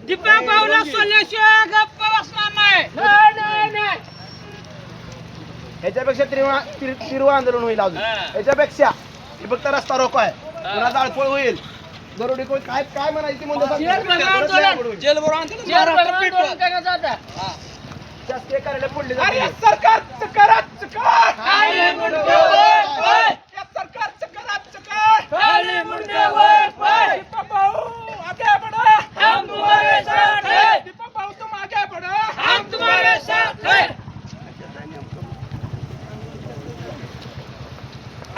दीपक भाऊला सोडल्याशिवाय गप्प बसणार नाही. ह्याच्यापेक्षा तिरव आंदोलन होईल अजून. ह्याच्यापेक्षा हे फक्त रस्ता रोको आहे, पुन्हा जाळपोळ होईल, दरोडी कोण काय काय म्हणायची शासकीय कार्यालय फोडले जाते. सरकारचं कराच काय सरकारचं कराच काय दीपक भाऊ आगे बढ़ो, हम तुम्हारे साथ हैं. दीपक भाऊ तुम आगे बढ़ो, हम तुम्हारे साथ हैं.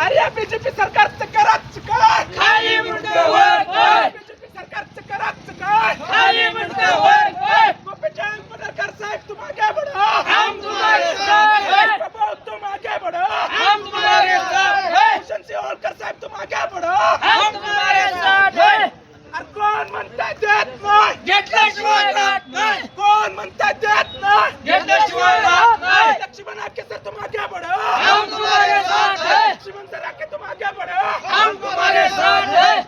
अरे बीजेपी सरकारचं कराच काय खाली मुंडे वर पाय. बीजेपी सरकारचं कराच काय खाली मुंडे वर पाय. गोपीचंद पडळकर साहेब तुम आगे बढ़ो, हम तुम्हारे साथ हैं. दीपक भाऊ तुम आगे बढ़ो, हम तुम्हारे साथ हैं. भूषण सिंह होलकर साहेब तुम आगे बढ़ो. हम तुम्हारे साथ हैं. अरे कोण म्हणताय देत नाही, घेतल्याशिवाय राहत नाही. कोण म्हणताय देत नाही, घेतल्याशिवाय राहत नाही. लक्ष्मण आके सर तुम आगे बढ़ो, हम तुम्हारे साथ हैं. लक्ष्मण सर आके तुम आगे बढ़ो. हम तुम्हारे साथ हैं.